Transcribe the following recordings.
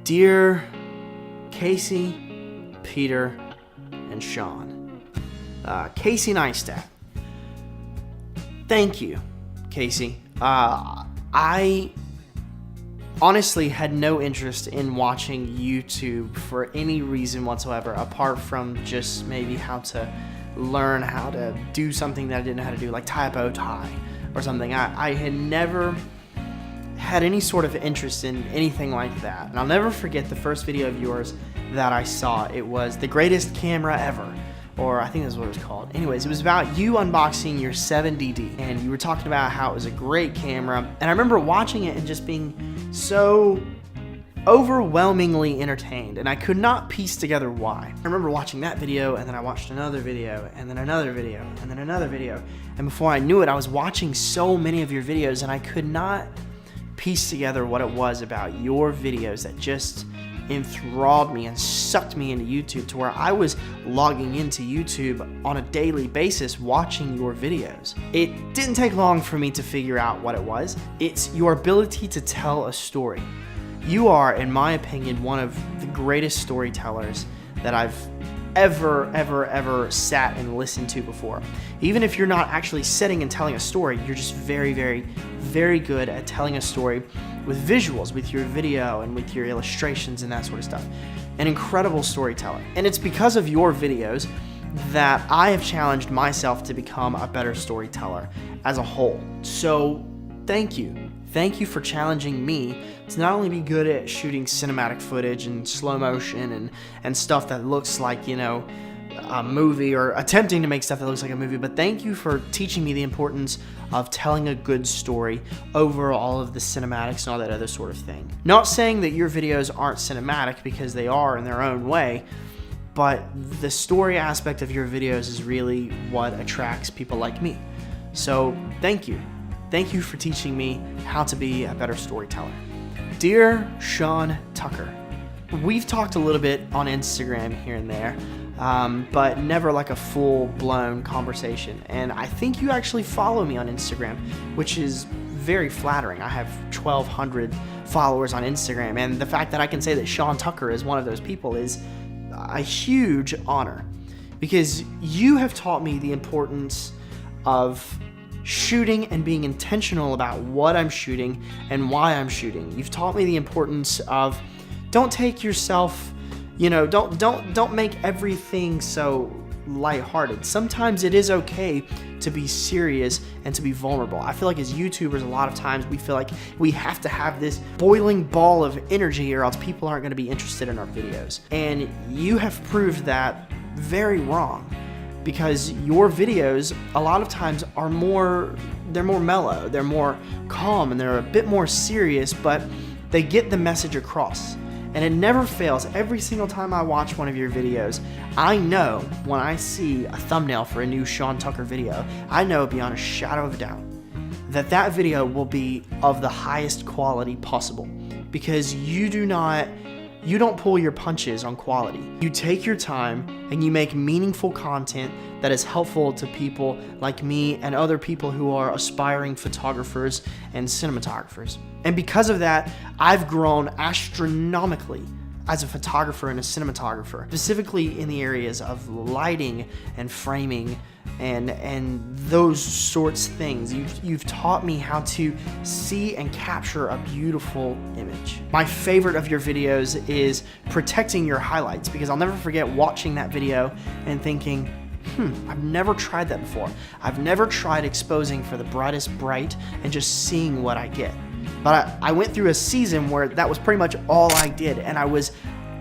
Dear Casey, Peter, and Sean. Casey Neistat. Thank you, Casey. I honestly had no interest in watching YouTube for any reason whatsoever, apart from just maybe how to learn how to do something that I didn't know how to do, like tie a bow tie or something. I had never had any sort of interest in anything like that. And I'll never forget the first video of yours that I saw. It was the greatest camera ever, or I think that's what it was called. Anyways, it was about you unboxing your 7DD, and you were talking about how it was a great camera. And I remember watching it and just being so overwhelmingly entertained, and I could not piece together why. I remember watching that video, and then I watched another video, and then another video, and then another video. And before I knew it, I was watching so many of your videos, and I could not piece together what it was about your videos that just enthralled me and sucked me into YouTube, to where I was logging into YouTube on a daily basis watching your videos. It didn't take long for me to figure out what it was. It's your ability to tell a story. You are, in my opinion, one of the greatest storytellers that I've ever sat and listened to before. Even if you're not actually sitting and telling a story, you're just very good at telling a story with visuals, with your video and with your illustrations and that sort of stuff. An incredible storyteller. And it's because of your videos that I have challenged myself to become a better storyteller as a whole. So thank you. Thank you for challenging me to not only be good at shooting cinematic footage and slow motion and stuff that looks like, you know, a movie, or attempting to make stuff that looks like a movie, but thank you for teaching me the importance of telling a good story over all of the cinematics and all that other sort of thing. Not saying that your videos aren't cinematic, because they are in their own way, but the story aspect of your videos is really what attracts people like me. So thank you. Thank you for teaching me how to be a better storyteller. Dear Sean Tucker, we've talked a little bit on Instagram here and there, but never like a full-blown conversation. And I think you actually follow me on Instagram, which is very flattering. I have 1,200 followers on Instagram, and the fact that I can say that Sean Tucker is one of those people is a huge honor, because you have taught me the importance of shooting and being intentional about what I'm shooting and why I'm shooting. You've taught me the importance of don't take yourself, you know, don't make everything so lighthearted. Sometimes it is okay to be serious and to be vulnerable. I feel like as YouTubers, a lot of times we feel like we have to have this boiling ball of energy, or else people aren't going to be interested in our videos. And you have proved that very wrong, because your videos a lot of times are they're more mellow, they're more calm, and they're a bit more serious, but they get the message across. And it never fails. Every single time I watch one of your videos, I know when I see a thumbnail for a new Sean Tucker video, I know beyond a shadow of a doubt that that video will be of the highest quality possible, because you don't pull your punches on quality. You take your time and you make meaningful content that is helpful to people like me and other people who are aspiring photographers and cinematographers. And because of that, I've grown astronomically as a photographer and a cinematographer, specifically in the areas of lighting and framing and those sorts of things. You've taught me how to see and capture a beautiful image. My favorite of your videos is protecting your highlights, because I'll never forget watching that video and thinking, I've never tried that before. I've never tried exposing for the brightest bright and just seeing what I get. But I went through a season where that was pretty much all I did, and I was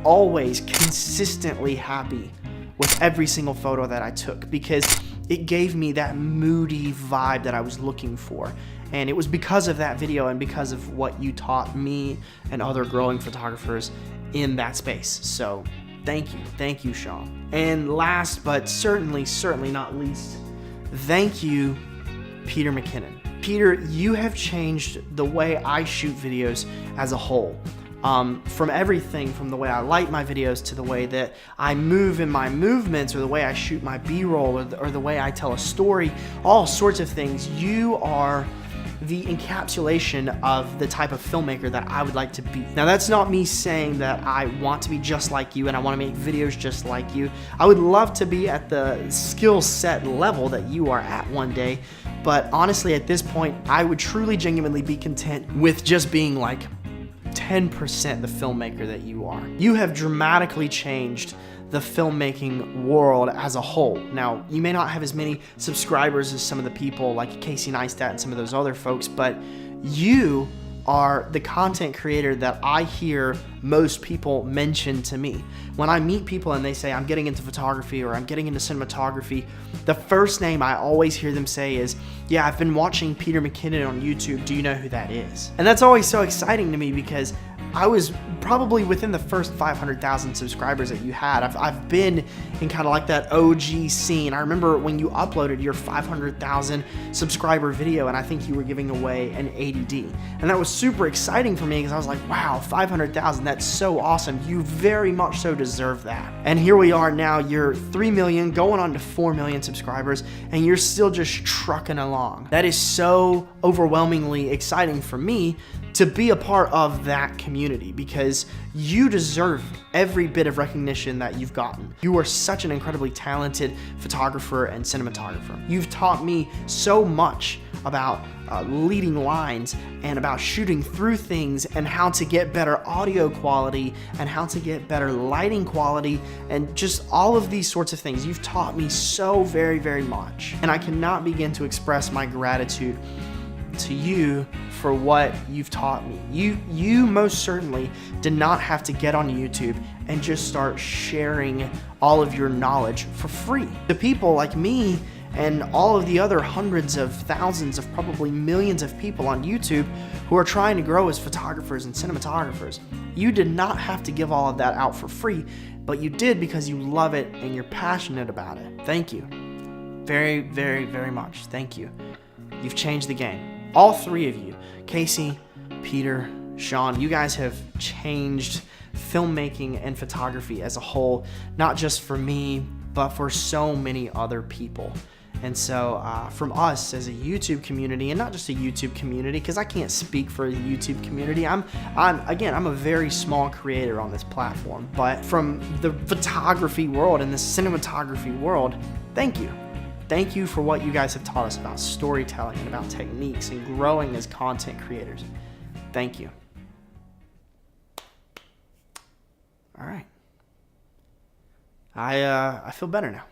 always consistently happy with every single photo that I took, because it gave me that moody vibe that I was looking for. And it was because of that video and because of what you taught me and other growing photographers in that space. So thank you, Sean. And last but certainly not least, thank you, Peter McKinnon. Peter, you have changed the way I shoot videos as a whole. From everything from the way I light my videos to the way that I move in my movements, or the way I shoot my B-roll, or the way I tell a story, all sorts of things. You are the encapsulation of the type of filmmaker that I would like to be. Now, that's not me saying that I want to be just like you and I want to make videos just like you. I would love to be at the skill set level that you are at one day, but honestly, at this point, I would truly, genuinely be content with just being like 10% the filmmaker that you are. You have dramatically changed the filmmaking world as a whole. Now, you may not have as many subscribers as some of the people like Casey Neistat and some of those other folks, but you are the content creator that I hear most people mention to me. When I meet people and they say, I'm getting into photography or I'm getting into cinematography, the first name I always hear them say is, yeah, I've been watching Peter McKinnon on YouTube. Do you know who that is? And that's always so exciting to me because I was probably within the first 500,000 subscribers that you had. I've been in kind of like that OG scene. I remember when you uploaded your 500,000 subscriber video, and I think you were giving away an 80D. And that was super exciting for me because I was like, wow, 500,000, that's so awesome. You very much so deserve that. And here we are now, you're 3 million, going on to 4 million subscribers, and you're still just trucking along. That is so overwhelmingly exciting for me to be a part of that community because you deserve every bit of recognition that you've gotten. You are such an incredibly talented photographer and cinematographer. You've taught me so much about leading lines and about shooting through things and how to get better audio quality and how to get better lighting quality and just all of these sorts of things. You've taught me so very, very much. And I cannot begin to express my gratitude to you for what you've taught me. You most certainly did not have to get on YouTube and just start sharing all of your knowledge for free. The people like me and all of the other hundreds of thousands of probably millions of people on YouTube who are trying to grow as photographers and cinematographers, you did not have to give all of that out for free, but you did because you love it and you're passionate about it. Thank you. Very, very, very much. Thank you. You've changed the game. All three of you, Casey, Peter, Sean, you guys have changed filmmaking and photography as a whole, not just for me, but for so many other people. And so from us as a YouTube community, and not just a YouTube community, because I can't speak for the YouTube community. I'm a very small creator on this platform, but from the photography world and the cinematography world, thank you. Thank you for what you guys have taught us about storytelling and about techniques and growing as content creators. Thank you. All right. I feel better now.